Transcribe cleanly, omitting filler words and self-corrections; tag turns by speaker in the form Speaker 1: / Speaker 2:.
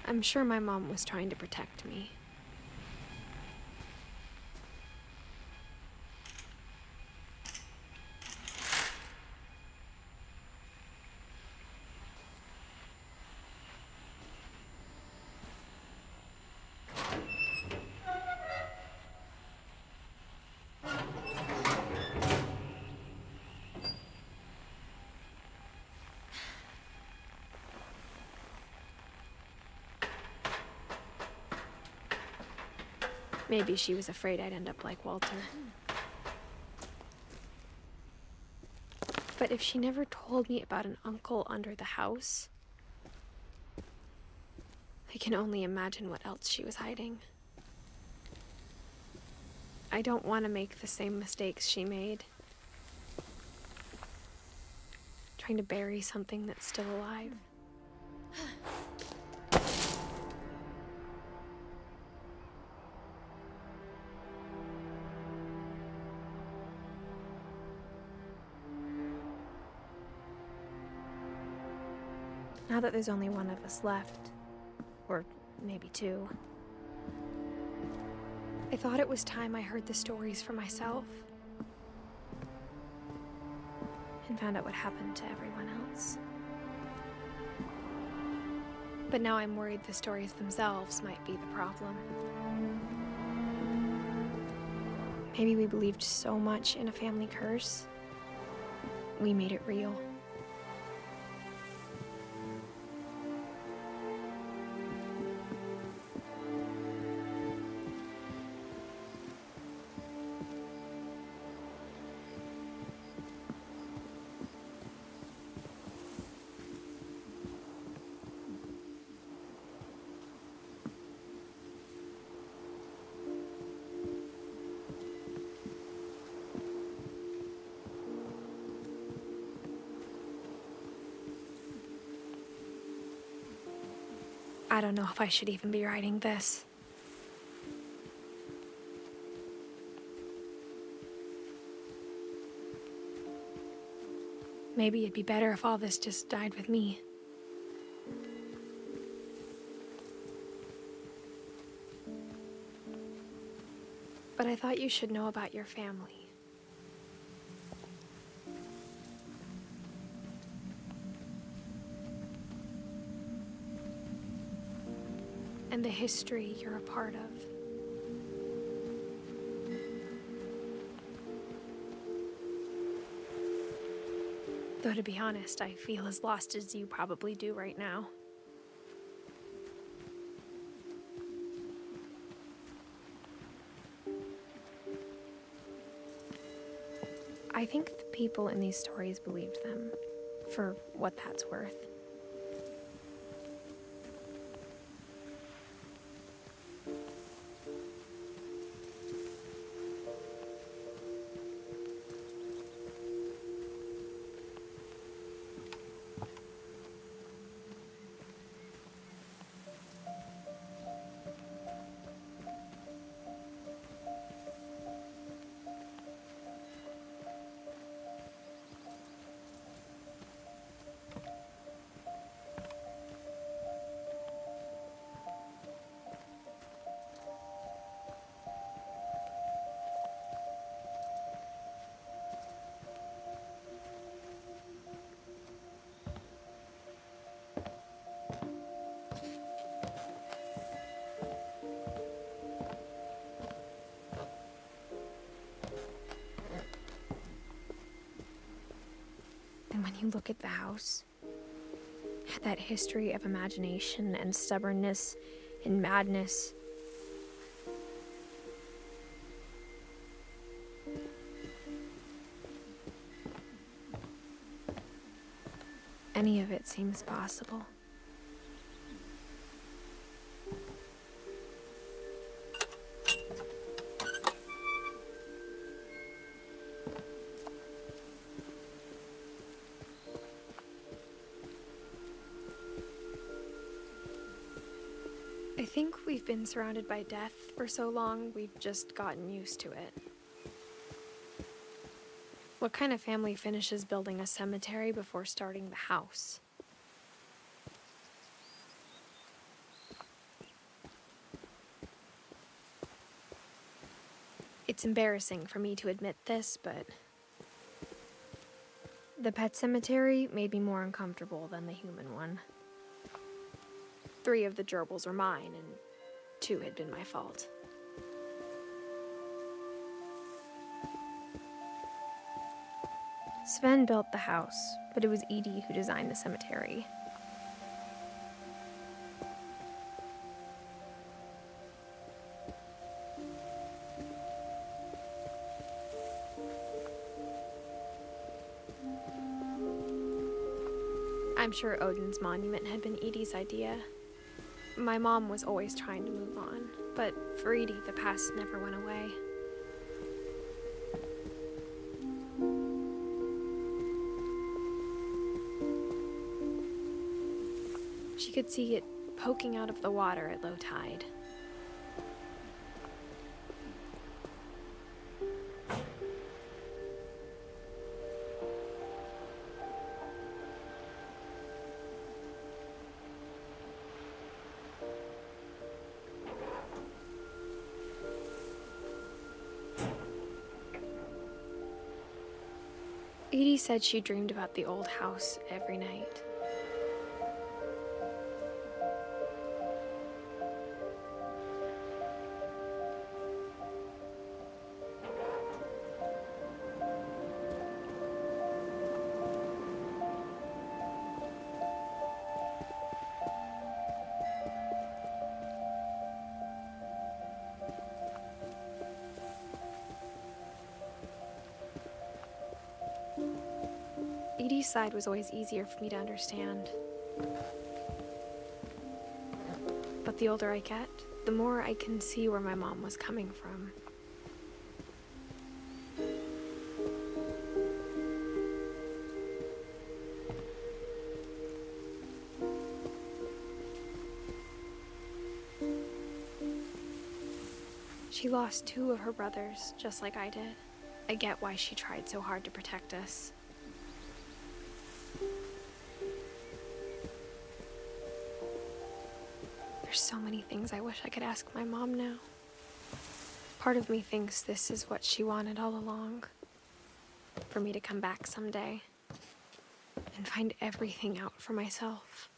Speaker 1: I'm sure my mom was trying to protect me. Maybe she was afraid I'd end up like Walter. But if she never told me about an uncle under the house, I can only imagine what else she was hiding. I don't want to make the same mistakes she made. Trying to bury something that's still alive. Now that there's only one of us left, or maybe two, I thought it was time I heard the stories for myself and found out what happened to everyone else. But now I'm worried the stories themselves might be the problem. Maybe we believed so much in a family curse, we made it real. I don't know if I should even be writing this. Maybe it'd be better if all this just died with me. But I thought you should know about your family. And the history you're a part of. Though to be honest, I feel as lost as you probably do right now. I think the people in these stories believed them, for what that's worth. And when you look at the house, that history of imagination and stubbornness and madness, any of it seems possible. I think we've been surrounded by death for so long, we've just gotten used to it. What kind of family finishes building a cemetery before starting the house? It's embarrassing for me to admit this, but the pet cemetery made me more uncomfortable than the human one. 3 of the gerbils were mine, and 2 had been my fault. Sven built the house, but it was Edie who designed the cemetery. I'm sure Odin's monument had been Edie's idea. My mom was always trying to move on, but for Edie, the past never went away. She could see it poking out of the water at low tide. Edie said she dreamed about the old house every night. Edie's side was always easier for me to understand. But the older I get, the more I can see where my mom was coming from. She lost 2 of her brothers, just like I did. I get why she tried so hard to protect us. There's so many things I wish I could ask my mom now. Part of me thinks this is what she wanted all along. For me to come back someday and find everything out for myself.